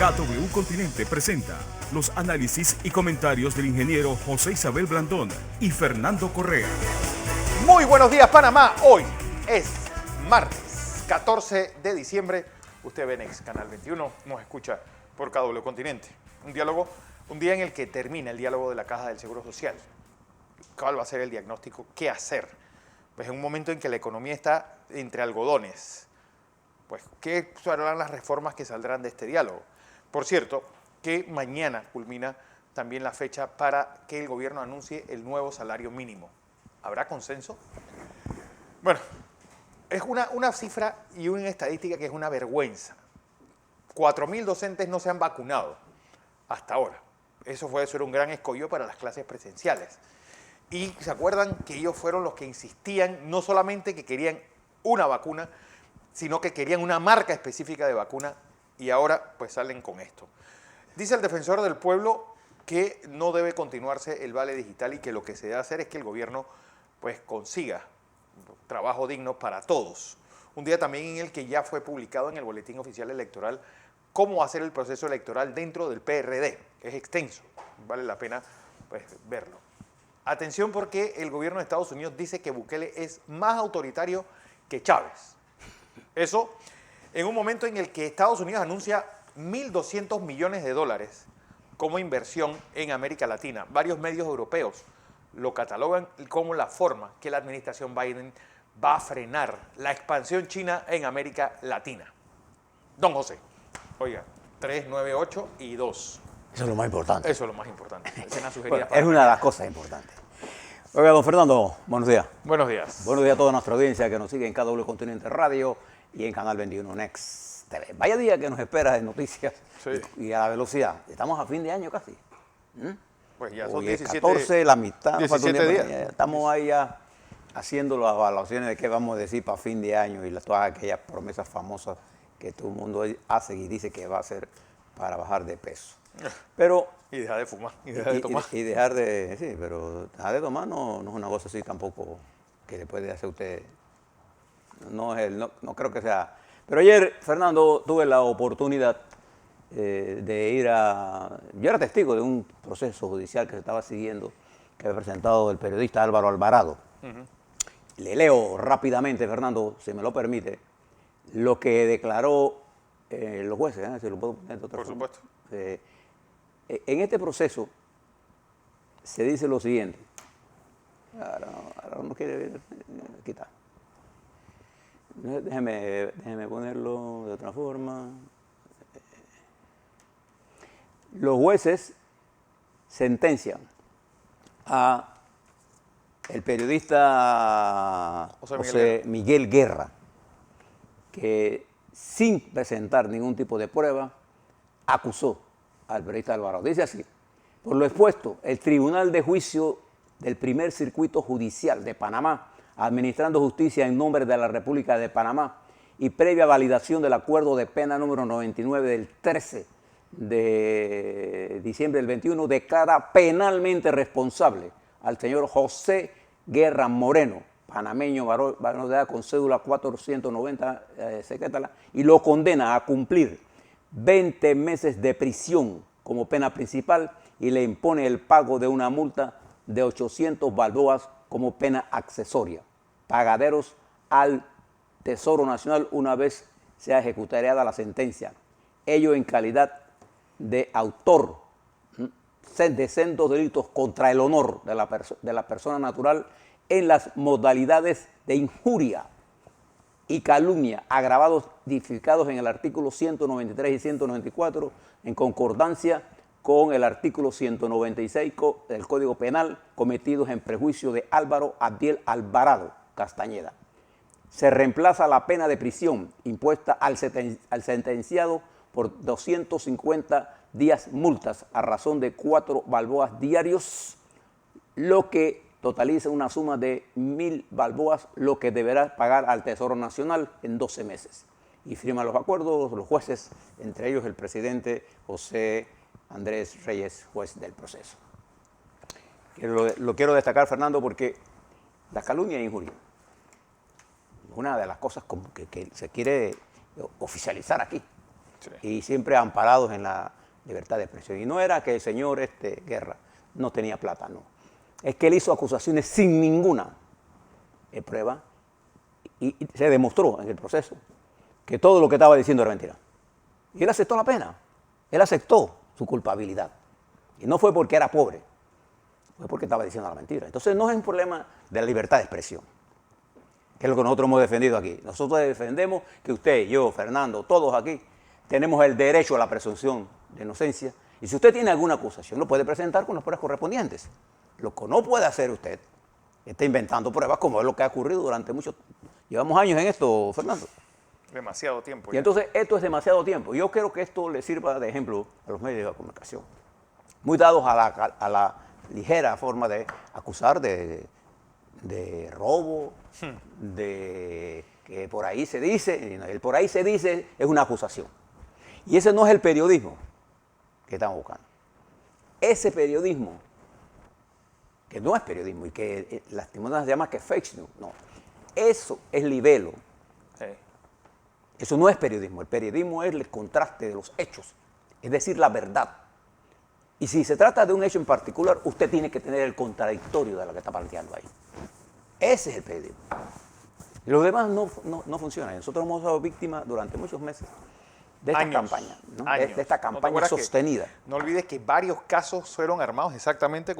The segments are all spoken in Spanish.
KW Continente presenta los análisis y comentarios del ingeniero José Isabel Blandón y Fernando Correa. Muy buenos días, Panamá. Hoy es martes 14 de diciembre. Usted ve en Canal 21, nos escucha por KW Continente. Un día en el que termina el diálogo de la Caja del Seguro Social. ¿Cuál va a ser el diagnóstico? ¿Qué hacer? Pues en un momento en que la economía está entre algodones. Pues, ¿qué serán las reformas que saldrán de este diálogo? Por cierto, que mañana culmina también la fecha para que el gobierno anuncie el nuevo salario mínimo. ¿Habrá consenso? Bueno, es una cifra y una estadística que es una vergüenza. 4.000 docentes no se han vacunado hasta ahora. Eso era un gran escollo para las clases presenciales. Y se acuerdan que ellos fueron los que insistían, no solamente que querían una vacuna, sino que querían una marca específica de vacuna, y ahora pues salen con esto. Dice el defensor del pueblo que no debe continuarse el vale digital y que lo que se debe hacer es que el gobierno pues consiga trabajo digno para todos. Un día también en el que ya fue publicado en el Boletín Oficial Electoral cómo hacer el proceso electoral dentro del PRD. Es extenso, vale la pena pues verlo. Atención, porque el gobierno de Estados Unidos dice que Bukele es más autoritario que Chávez. Eso en un momento en el que Estados Unidos anuncia 1.200 millones de dólares como inversión en América Latina. Varios medios europeos lo catalogan como la forma que la administración Biden va a frenar la expansión china en América Latina. Don José, oiga, 3, 9, 8 y 2. Eso es lo más importante. Eso es lo más importante. Bueno, es una de las cosas importantes. Oiga, don Fernando, buenos días. Buenos días. Buenos días a toda nuestra audiencia que nos sigue en KW Continente Radio y en Canal 21 Next TV. Vaya día que nos espera de noticias, sí, y a la velocidad. Estamos a fin de año casi. Pues ya son hoy 17, es 14, la mitad. 17 días. Estamos ahí ya haciendo las evaluaciones de qué vamos a decir para fin de año y todas aquellas promesas famosas que todo el mundo hace y dice que va a hacer para bajar de peso. Pero, y dejar de fumar, y dejar de tomar. Y dejar de, sí, pero dejar de tomar no es una cosa así tampoco que le puede hacer a usted. No creo que sea. Pero ayer, Fernando, tuve la oportunidad de ir yo era testigo de un proceso judicial que se estaba siguiendo, que había presentado el periodista Álvaro Alvarado. Le leo rápidamente, Fernando, si me lo permite, lo que declaró los jueces, si lo puedo poner de otra forma. Por supuesto. En este proceso se dice lo siguiente. Ahora no quiere ver. Aquí está. Déjeme ponerlo de otra forma. Los jueces sentencian a el periodista José Miguel Guerra, que sin presentar ningún tipo de prueba, acusó al periodista Alvarado. Dice así: por lo expuesto, el Tribunal de Juicio del Primer Circuito Judicial de Panamá, administrando justicia en nombre de la República de Panamá y previa validación del acuerdo de pena número 99 del 13 de diciembre del 21, declara penalmente responsable al señor José Guerra Moreno, panameño, varón de edad con cédula 490, secretaria, y lo condena a cumplir 20 meses de prisión como pena principal y le impone el pago de una multa de 800 balboas como pena accesoria, pagaderos al Tesoro Nacional una vez sea ejecutada la sentencia. Ello en calidad de autor de sendos delitos contra el honor de la persona natural en las modalidades de injuria y calumnia, agravados, tipificados en el artículo 193 y 194, en concordancia con el artículo 196 del Código Penal, cometidos en prejuicio de Álvaro Abdiel Alvarado Castañeda. Se reemplaza la pena de prisión impuesta al sentenciado por 250 días multas a razón de 4 balboas diarios, lo que totaliza una suma de 1.000 balboas, lo que deberá pagar al Tesoro Nacional en 12 meses. Y firman los acuerdos los jueces, entre ellos el presidente José Andrés Reyes, juez del proceso. Lo quiero destacar, Fernando, porque la calumnia e injuria es una de las cosas que se quiere oficializar aquí. Sí. y siempre amparados en la libertad de expresión. Y no era que el señor Guerra no tenía plata, no. Es que él hizo acusaciones sin ninguna prueba y se demostró en el proceso que todo lo que estaba diciendo era mentira. Y él aceptó la pena, él aceptó su culpabilidad. Y no fue porque era pobre, fue porque estaba diciendo la mentira. Entonces no es un problema de la libertad de expresión, que es lo que nosotros hemos defendido aquí. Nosotros defendemos que usted, yo, Fernando, todos aquí, tenemos el derecho a la presunción de inocencia. Y si usted tiene alguna acusación, lo puede presentar con las pruebas correspondientes. Lo que no puede hacer usted está inventando pruebas, como es lo que ha ocurrido durante mucho tiempo. Llevamos años en esto, Fernando. Demasiado tiempo. Y entonces esto es demasiado tiempo. Yo creo que esto le sirva de ejemplo a los medios de comunicación, muy dados a la ligera forma de acusar de robo, de que por ahí se dice. El por ahí se dice es una acusación. Y ese no es el periodismo que estamos buscando. Ese periodismo, que no es periodismo y que lastimosamente se llama que fake news, no. Eso es libelo. Sí. Eso no es periodismo. El periodismo es el contraste de los hechos, es decir, la verdad. Y si se trata de un hecho en particular, usted tiene que tener el contradictorio de lo que está planteando ahí. Ese es el periodismo. Y los demás no funcionan. Nosotros hemos sido víctimas durante muchos meses de esta campaña, ¿no? De esta campaña sostenida. No olvides que varios casos fueron armados exactamente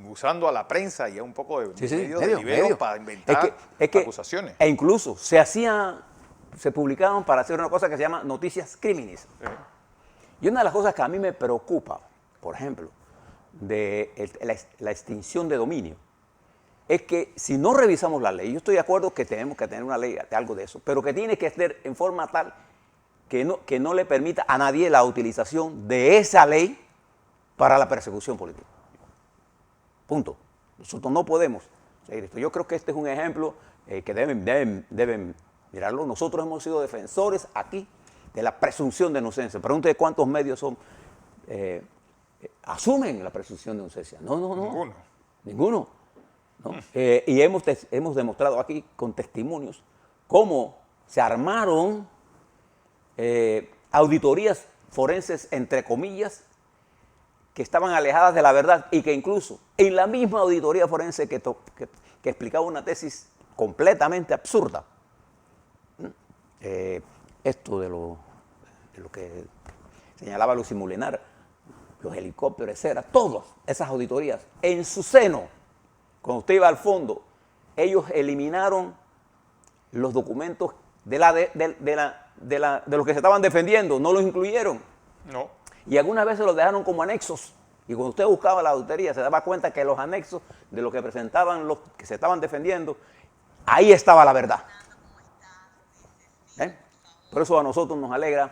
usando a la prensa y a un poco de medios de libelo para inventar acusaciones. E incluso se publicaban para hacer una cosa que se llama noticias crímenes. Sí. Y una de las cosas que a mí me preocupa, por ejemplo, de la extinción de dominio, es que si no revisamos la ley, yo estoy de acuerdo que tenemos que tener una ley de algo de eso, pero que tiene que ser en forma tal que no le permita a nadie la utilización de esa ley para la persecución política. Punto. Nosotros no podemos seguir esto. Yo creo que este es un ejemplo que deben mirarlo. Nosotros hemos sido defensores aquí de la presunción de inocencia. Pregúntese cuántos medios asumen la presunción de inocencia. No. Ninguno. ¿No? Y hemos demostrado aquí con testimonios cómo se armaron auditorías forenses, entre comillas, que estaban alejadas de la verdad y que incluso en la misma auditoría forense que explicaba una tesis completamente absurda, esto de lo que señalaba Lucy Mulenar, los helicópteros, etcétera, todas esas auditorías, en su seno, cuando usted iba al fondo, ellos eliminaron los documentos de los que se estaban defendiendo, no los incluyeron. No. Y algunas veces los dejaron como anexos. Y cuando usted buscaba la auditoría, se daba cuenta que los anexos de lo que presentaban los que se estaban defendiendo, ahí estaba la verdad. Por eso a nosotros nos alegra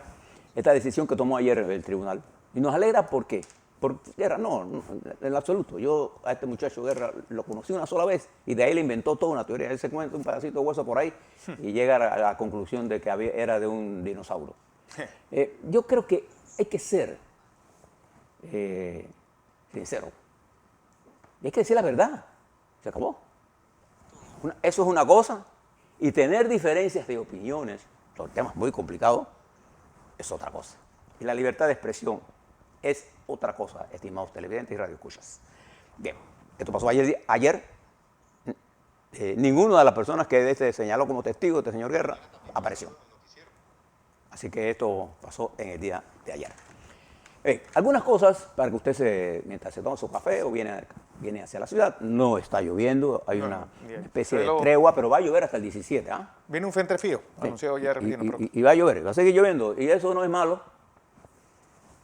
esta decisión que tomó ayer el tribunal. Y nos alegra ¿por qué? Por Guerra, no, en absoluto. Yo a este muchacho Guerra lo conocí una sola vez y de ahí le inventó toda una teoría. Él se cuenta un pedacito de hueso por ahí y llega a la conclusión de que era de un dinosaurio. Yo creo que hay que ser sincero. Y hay que decir la verdad. Se acabó. Eso es una cosa. Y tener diferencias de opiniones sobre temas muy complicados es otra cosa. Y la libertad de expresión es otra cosa, estimados televidentes y radioescuchas. Bien, esto pasó ayer. Ninguna de las personas que señaló como testigo este señor Guerra apareció. Así que esto pasó en el día de ayer. Algunas cosas para que usted mientras se toma su café o viene hacia la ciudad, no está lloviendo, hay una especie de tregua, pero va a llover hasta el 17. Viene un frente frío, anunciado ya y va a llover, va a seguir lloviendo, y eso no es malo,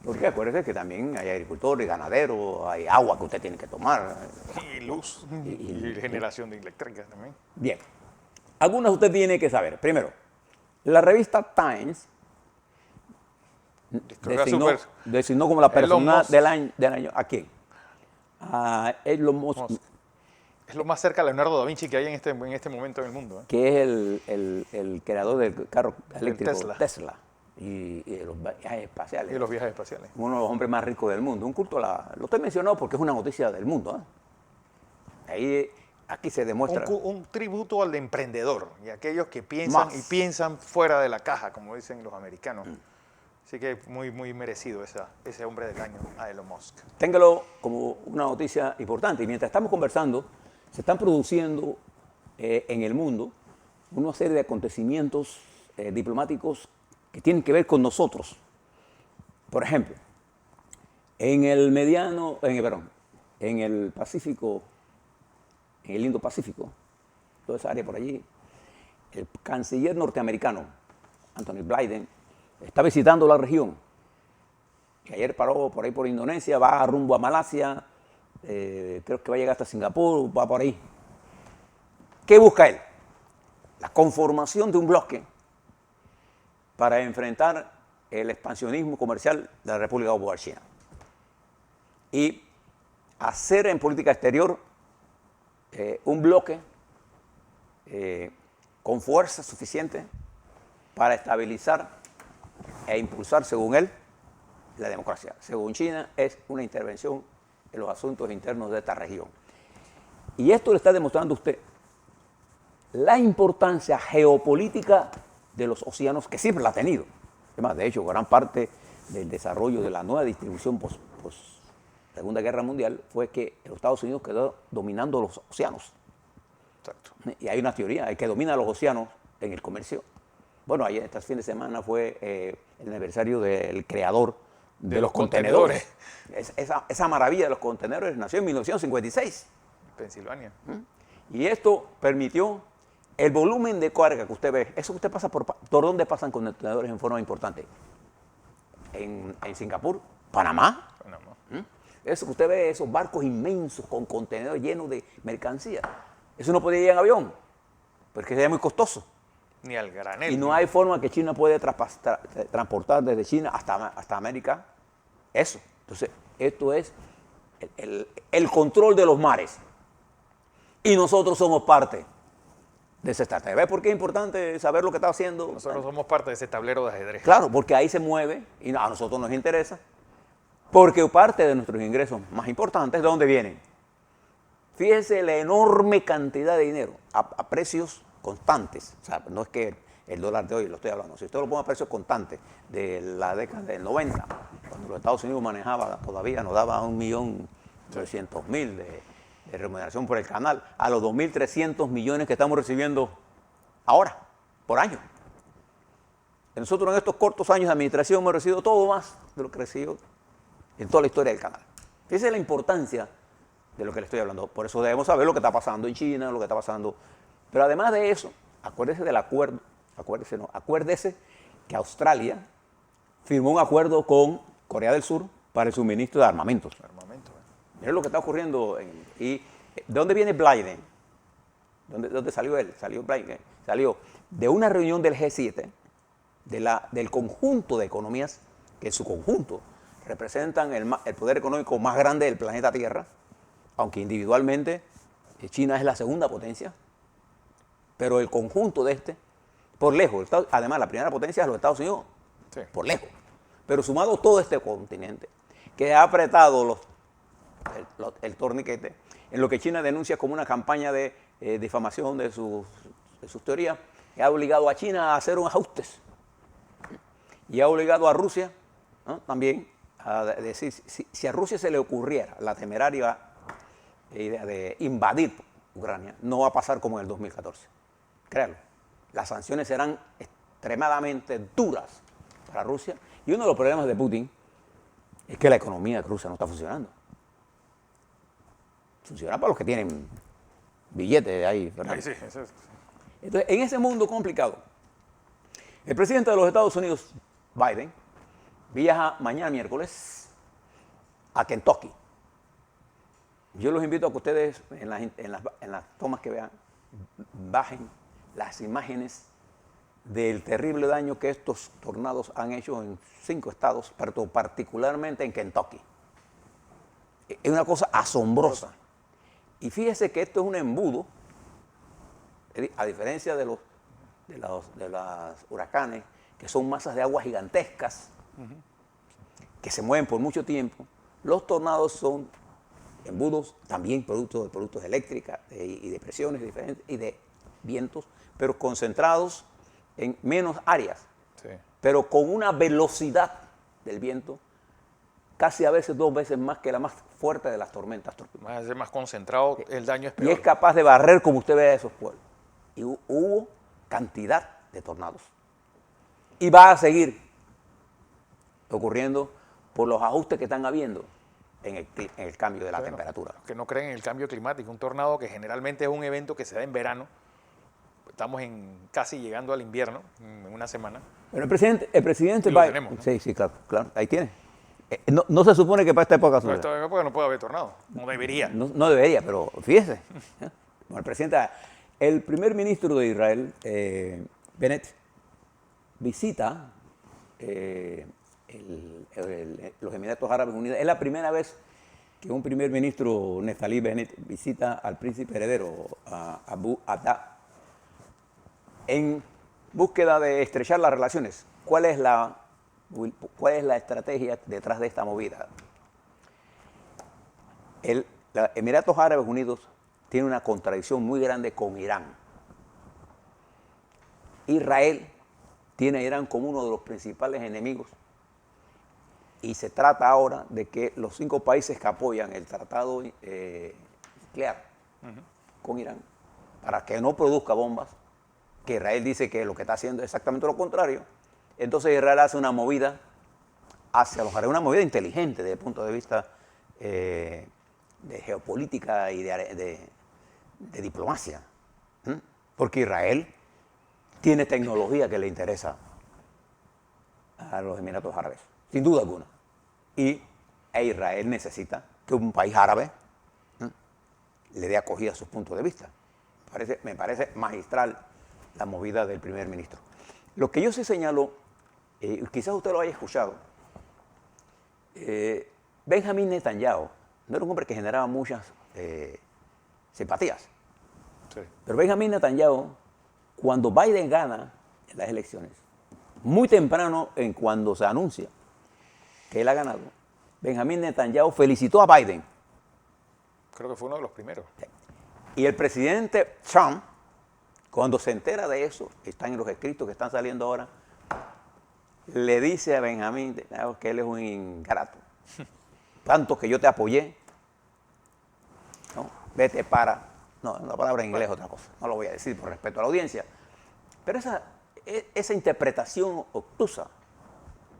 porque acuérdese que también hay agricultores, ganaderos, hay agua que usted tiene que tomar. Y luz, y generación de eléctrica también. Bien, algunas usted tiene que saber. Primero, la revista Times designó como la persona del año. ¿A quién? A Elon Musk. Es lo más cerca a Leonardo da Vinci que hay en este momento en el mundo. Que es el creador del carro eléctrico Tesla. Y los viajes espaciales. Y los viajes espaciales. Uno de los hombres más ricos del mundo. Un culto lo estoy mencionando porque es una noticia del mundo. Aquí se demuestra. Un tributo al emprendedor y a aquelos que piensan fuera de la caja, como dicen los americanos. Así que muy merecido ese hombre del año a Elon Musk. Téngalo como una noticia importante. Y mientras estamos conversando, se están produciendo en el mundo una serie de acontecimientos diplomáticos que tienen que ver con nosotros. Por ejemplo, en el Pacífico, en el Indo-Pacífico, toda esa área por allí, el canciller norteamericano, Anthony Blinken, está visitando la región. Que ayer paró por ahí por Indonesia, va rumbo a Malasia, creo que va a llegar hasta Singapur, va por ahí. ¿Qué busca él? La conformación de un bloque para enfrentar el expansionismo comercial de la República Popular China. Y hacer en política exterior un bloque con fuerza suficiente para estabilizar e impulsar, según él, la democracia. Según China, es una intervención en los asuntos internos de esta región. Y esto le está demostrando a usted la importancia geopolítica de los océanos, que siempre la ha tenido. Además, de hecho, gran parte del desarrollo de la nueva distribución post Segunda Guerra Mundial fue que los Estados Unidos quedó dominando los océanos. Exacto. Y hay una teoría, el que domina los océanos en el comercio. Bueno, ayer, este fin de semana fue el aniversario del creador de los contenedores. Esa maravilla de los contenedores nació en 1956. Pensilvania. Y esto permitió el volumen de carga que usted ve. Eso que usted pasa ¿por dónde pasan contenedores en forma importante? En Singapur, Panamá. Eso que usted ve, esos barcos inmensos con contenedores llenos de mercancía. Eso no podía ir en avión, porque sería muy costoso. Ni al granel. Y no hay forma que China puede transportar desde China hasta América eso. Entonces, esto es el control de los mares. Y nosotros somos parte de esa estrategia. ¿Ves por qué es importante saber lo que está haciendo? Nosotros somos parte de ese tablero de ajedrez. Claro, porque ahí se mueve y a nosotros nos interesa. Porque parte de nuestros ingresos más importantes, ¿de dónde vienen? Fíjese la enorme cantidad de dinero a precios constantes. O sea, no es que el dólar de hoy lo estoy hablando. Si usted lo pone a precios constantes de la década del 90, cuando los Estados Unidos manejaba, todavía nos daba 1.900.000 de remuneración por el canal, a los 2.300 millones que estamos recibiendo ahora, por año. Nosotros en estos cortos años de administración hemos recibido todo más de lo que recibió en toda la historia del canal. Esa es la importancia de lo que le estoy hablando. Por eso debemos saber lo que está pasando en China, lo que está pasando. Pero además de eso, acuérdese del acuerdo, acuérdese que Australia firmó un acuerdo con Corea del Sur para el suministro de armamentos. Miren lo que está ocurriendo. ¿Y de dónde viene Biden? ¿Dónde salió él? Salió de una reunión del G7, del conjunto de economías que en su conjunto representan el poder económico más grande del planeta Tierra, aunque individualmente China es la segunda potencia, pero el conjunto de por lejos, además la primera potencia es los Estados Unidos, sí, por lejos, pero sumado todo este continente, que ha apretado el torniquete en lo que China denuncia como una campaña de difamación de sus teorías, que ha obligado a China a hacer un ajustes y ha obligado a Rusia, ¿no?, también a decir, si a Rusia se le ocurriera la temeraria idea de invadir Ucrania, no va a pasar como en el 2014. Créalo, las sanciones serán extremadamente duras para Rusia, y uno de los problemas de Putin es que la economía de Rusia no está funcionando. Funciona para los que tienen billetes ahí. Sí, entonces, en ese mundo complicado, el presidente de los Estados Unidos, Biden, viaja mañana miércoles a Kentucky. Yo los invito a que ustedes en las tomas que vean, bajen las imágenes del terrible daño que estos tornados han hecho en 5 estados, pero particularmente en Kentucky. Es una cosa asombrosa. Y fíjese que esto es un embudo, a diferencia de los huracanes, que son masas de agua gigantescas, que se mueven por mucho tiempo. Los tornados son embudos también producto de productos eléctricas y de presiones diferentes y de vientos, pero concentrados en menos áreas, sí, pero con una velocidad del viento, casi a veces 2 veces más que la más fuerte de las tormentas tropicales. Más concentrado, el daño es peor. Y es capaz de barrer, como usted ve, a esos pueblos. Y hubo cantidad de tornados. Y va a seguir ocurriendo por los ajustes que están habiendo en el cambio de la temperatura. Que no creen en el cambio climático. Un tornado que generalmente es un evento que se da en verano. Estamos casi llegando al invierno, en una semana. Pero el presidente lo tenemos, ¿no? Sí, claro, ahí tiene. No se supone que para esta época suceda. Esta época no puede haber tornado, no debería. No debería, pero fíjese. Bueno, el primer ministro de Israel, Bennett, visita los Emiratos Árabes Unidos. Es la primera vez que un primer ministro, Naftali Bennett, visita al príncipe heredero, a Abu Abda, en búsqueda de estrechar las relaciones. ¿Cuál es la estrategia detrás de esta movida? Los Emiratos Árabes Unidos tiene una contradicción muy grande con Irán. Israel tiene a Irán como uno de los principales enemigos y se trata ahora de que los 5 países que apoyan el tratado nuclear con Irán, para que no produzca bombas, que Israel dice que lo que está haciendo es exactamente lo contrario, entonces Israel hace una movida hacia los árabes, una movida inteligente desde el punto de vista de geopolítica y de diplomacia, porque Israel tiene tecnología que le interesa a los Emiratos Árabes, sin duda alguna, y Israel necesita que un país árabe le dé acogida a sus puntos de vista. Me parece magistral la movida del primer ministro. Lo que yo sí señalo, quizás usted lo haya escuchado, Benjamín Netanyahu no era un hombre que generaba muchas simpatías. Sí. Pero Benjamín Netanyahu, cuando Biden gana en las elecciones, muy temprano en cuando se anuncia que él ha ganado, Benjamín Netanyahu felicitó a Biden. Creo que fue uno de los primeros. Y el presidente Trump, cuando se entera de eso, están en los escritos que están saliendo ahora, le dice a Benjamín que él es un ingrato. Tanto que yo te apoyé, ¿no? Vete para... No, una palabra en inglés es otra cosa. No lo voy a decir por respeto a la audiencia. Pero esa interpretación obtusa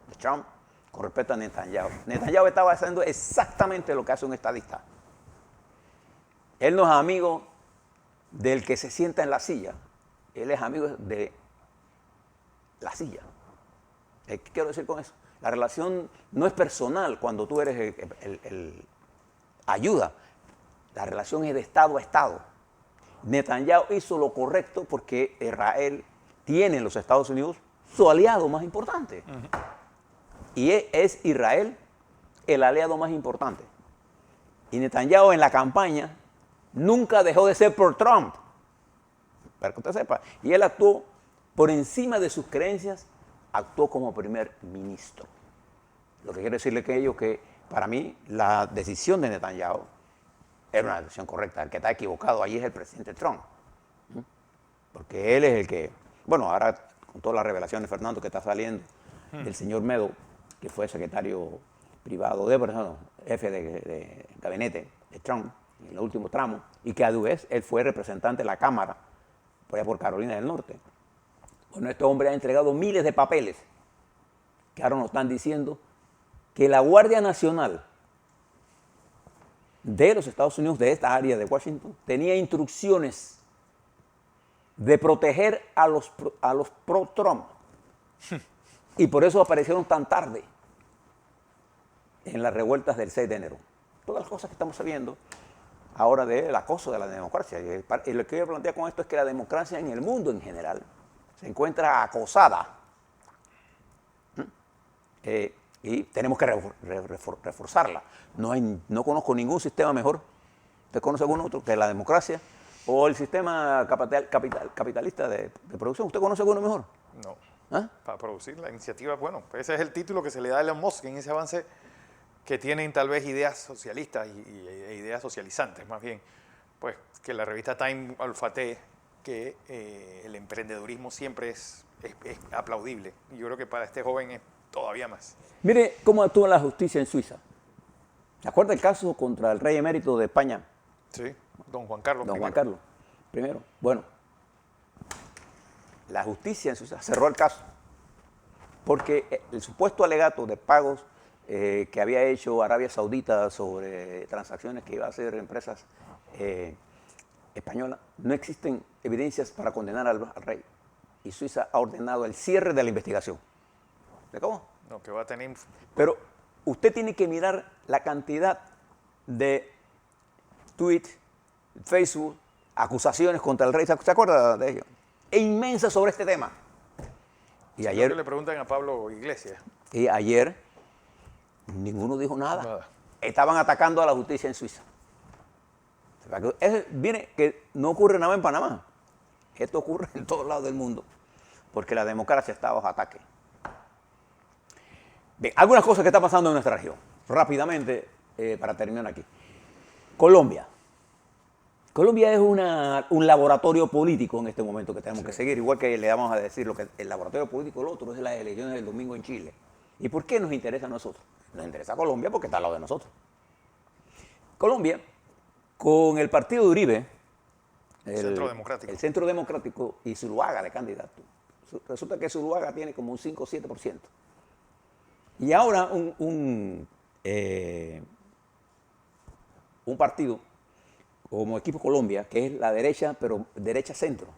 de Trump con respecto a Netanyahu. Netanyahu estaba haciendo exactamente lo que hace un estadista. Él no es amigo del que se sienta en la silla. Él es amigo de la silla. ¿Qué quiero decir con eso? La relación no es personal cuando tú eres el ayuda. La relación es de Estado a Estado. Netanyahu hizo lo correcto porque Israel tiene en los Estados Unidos su aliado más importante. Y es Israel el aliado más importante. Y Netanyahu en la campaña nunca dejó de ser por Trump, para que usted sepa. Y él actuó por encima de sus creencias, actuó como primer ministro. Lo que quiero decirle que para mí la decisión de Netanyahu era una decisión correcta. El que está equivocado ahí es el presidente Trump. Porque él es el que, bueno, ahora con todas las revelaciones, Fernando, que está saliendo, del señor Meadows, que fue secretario privado jefe de gabinete de Trump, en el último tramo, y que a su vez él fue representante de la Cámara por allá por Carolina del Norte. Bueno, este hombre ha entregado miles de papeles que ahora nos están diciendo que la Guardia Nacional de los Estados Unidos, de esta área de Washington, tenía instrucciones de proteger a los pro-Trump. Y por eso aparecieron tan tarde en las revueltas del 6 de enero. Todas las cosas que estamos sabiendo ahora del acoso de la democracia. Y lo que yo planteo con esto es que la democracia en el mundo en general se encuentra acosada. Y tenemos que reforzarla. No conozco ningún sistema mejor. ¿Usted conoce algún otro que la democracia o el sistema capitalista de producción? ¿Usted conoce alguno mejor? No. Para producir la iniciativa, bueno, ese es el título que se le da a Elon Musk en ese avance, que tienen tal vez ideas socialistas e ideas socializantes, más bien, pues que la revista Time olfatee que el emprendedurismo siempre es aplaudible. Y yo creo que para este joven todavía más. Mire cómo actúa la justicia en Suiza. ¿Se acuerda el caso contra el rey emérito de España? Sí, don Juan Carlos. Don Juan Carlos I. Bueno, la justicia en Suiza cerró el caso porque el supuesto alegato de pagos que había hecho Arabia Saudita sobre transacciones que iba a hacer empresas españolas, no existen evidencias para condenar al rey. Y Suiza ha ordenado el cierre de la investigación. ¿De cómo? No, que va a tener... Pero usted tiene que mirar la cantidad de tweets, Facebook, acusaciones contra el rey. ¿Se acuerda de ello? Es inmensa sobre este tema. Y ayer le preguntan a Pablo Iglesias. Y ayer ninguno dijo nada. Estaban atacando a la justicia en Suiza. Viene que no ocurre nada en Panamá. Esto ocurre en todos lados del mundo. Porque la democracia está bajo ataque. Bien, algunas cosas que están pasando en nuestra región. Rápidamente, para terminar aquí. Colombia. Colombia es un laboratorio político en este momento que tenemos que seguir, igual que le vamos a decir lo que el laboratorio político, el otro es las elecciones del domingo en Chile. ¿Y por qué nos interesa a nosotros? Nos interesa a Colombia porque está al lado de nosotros. Colombia, con el partido de Uribe, el Centro Democrático y Zuluaga de candidato. Resulta que Zuluaga tiene como un 5 o 7%. Y ahora un partido como Equipo Colombia, que es la derecha, pero derecha centro.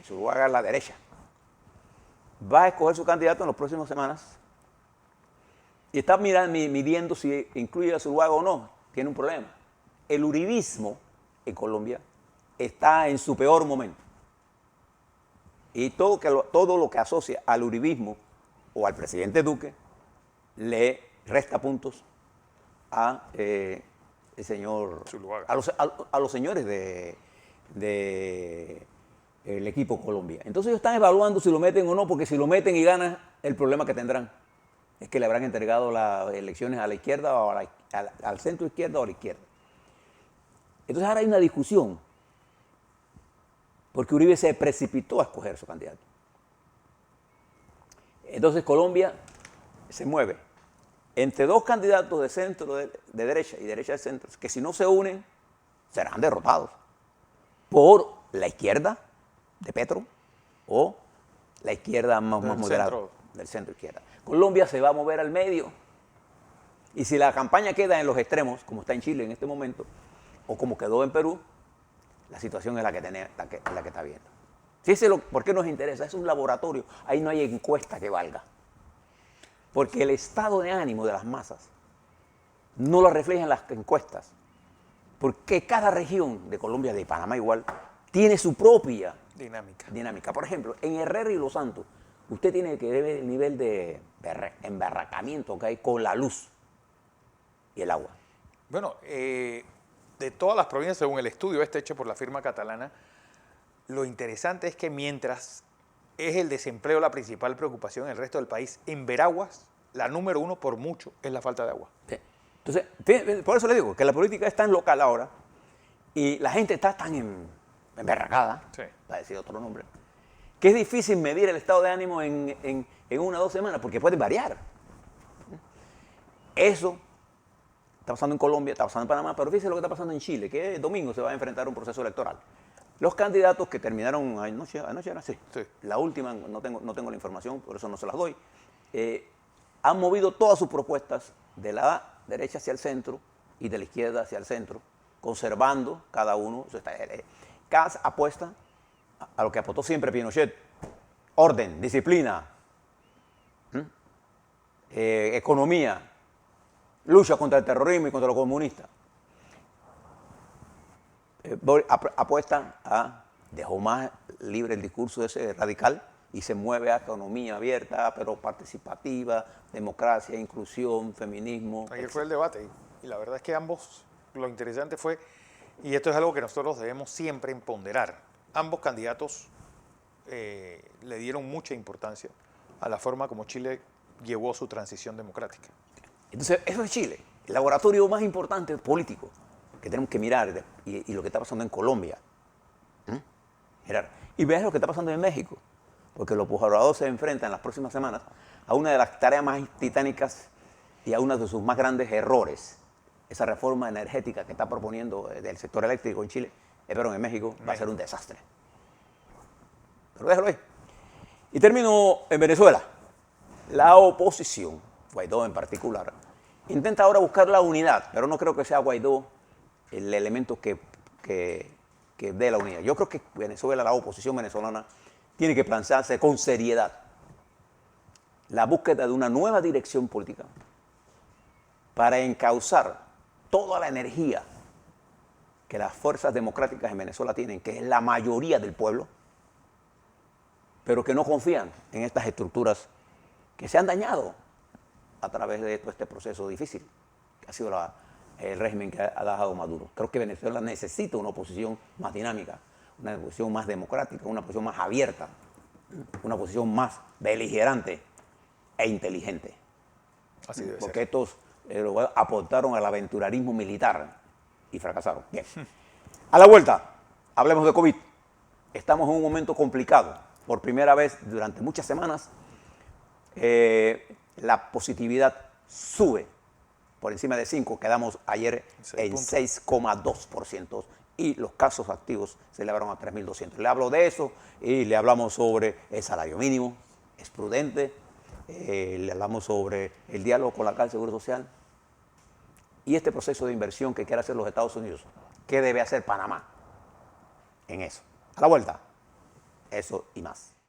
Zuluaga es la derecha. Va a escoger su candidato en las próximas semanas y está midiendo si incluye a Zuluaga o no. Tiene un problema. El uribismo en Colombia está en su peor momento. Y todo lo que asocia al uribismo o al presidente Duque le resta puntos a el señor Zuluaga. A los señores de el Equipo Colombia. Entonces ellos están evaluando si lo meten o no, porque si lo meten y ganan, el problema que tendrán es que le habrán entregado las elecciones a la izquierda o al centro izquierda o a la izquierda. Entonces ahora hay una discusión, porque Uribe se precipitó a escoger su candidato. Entonces Colombia se mueve entre dos candidatos de centro, de derecha y derecha de centro, que si no se unen, serán derrotados por la izquierda de Petro o la izquierda más moderada, del centro izquierda. Colombia se va a mover al medio. Y si la campaña queda en los extremos, como está en Chile en este momento, o como quedó en Perú, la situación es la que está viendo. ¿Por qué nos interesa? Es un laboratorio. Ahí no hay encuesta que valga. Porque el estado de ánimo de las masas no lo reflejan las encuestas. Porque cada región de Colombia, de Panamá igual, tiene su propia dinámica. Por ejemplo, en Herrera y Los Santos, usted tiene que ver el nivel de emberracamiento que hay con la luz y el agua. Bueno, de todas las provincias, según el estudio hecho por la firma catalana, lo interesante es que mientras es el desempleo la principal preocupación en el resto del país, en Veraguas, la número 1 por mucho es la falta de agua. Sí. Entonces, por eso le digo que la política es tan local ahora y la gente está tan emberracada, sí, para decir otro nombre, que es difícil medir el estado de ánimo en 1 o 2 semanas, porque puede variar. Eso está pasando en Colombia, está pasando en Panamá, pero fíjese lo que está pasando en Chile, que el domingo se va a enfrentar a un proceso electoral. Los candidatos que terminaron anoche era así. Sí. La última, no tengo la información, por eso no se las doy, han movido todas sus propuestas de la derecha hacia el centro y de la izquierda hacia el centro, conservando cada uno. Cada apuesta a lo que apostó siempre Pinochet: orden, disciplina, economía, lucha contra el terrorismo y contra los comunistas. Apuesta dejó más libre el discurso ese radical y se mueve a economía abierta, pero participativa, democracia, inclusión, feminismo. Ayer fue el debate y la verdad es que ambos, lo interesante fue, y esto es algo que nosotros debemos siempre ponderar, ambos candidatos le dieron mucha importancia a la forma como Chile llevó su transición democrática. Entonces, eso es Chile, el laboratorio más importante político que tenemos que mirar, y lo que está pasando en Colombia. Mirar. Y ver lo que está pasando en México. porque los pobladores se enfrentan en las próximas semanas a una de las tareas más titánicas y a uno de sus más grandes errores. Esa reforma energética que está proponiendo del sector eléctrico en Chile, pero en México, va a ser un desastre. Pero déjalo ahí. Y termino en Venezuela. La oposición, Guaidó en particular, intenta ahora buscar la unidad, pero no creo que sea Guaidó el elemento que dé la unidad. Yo creo que Venezuela, la oposición venezolana, tiene que plantearse con seriedad la búsqueda de una nueva dirección política para encauzar toda la energía que las fuerzas democráticas en Venezuela tienen, que es la mayoría del pueblo, pero que no confían en estas estructuras que se han dañado a través de todo este proceso difícil que ha sido el régimen que ha dejado Maduro. Creo que Venezuela necesita una oposición más dinámica, una oposición más democrática, una oposición más abierta, una oposición más beligerante e inteligente. Así debe porque ser. estos aportaron al aventurarismo militar y fracasaron. Bien. A la vuelta, hablemos de COVID. Estamos en un momento complicado. Por primera vez durante muchas semanas, la positividad sube por encima de 5. Quedamos ayer en 6,2% y los casos activos se elevaron a 3.200. Le hablo de eso y le hablamos sobre el salario mínimo, es prudente, le hablamos sobre el diálogo con la Caja del Seguro Social y este proceso de inversión que quiere hacer los Estados Unidos. ¿Qué debe hacer Panamá en eso? A la vuelta, eso y más.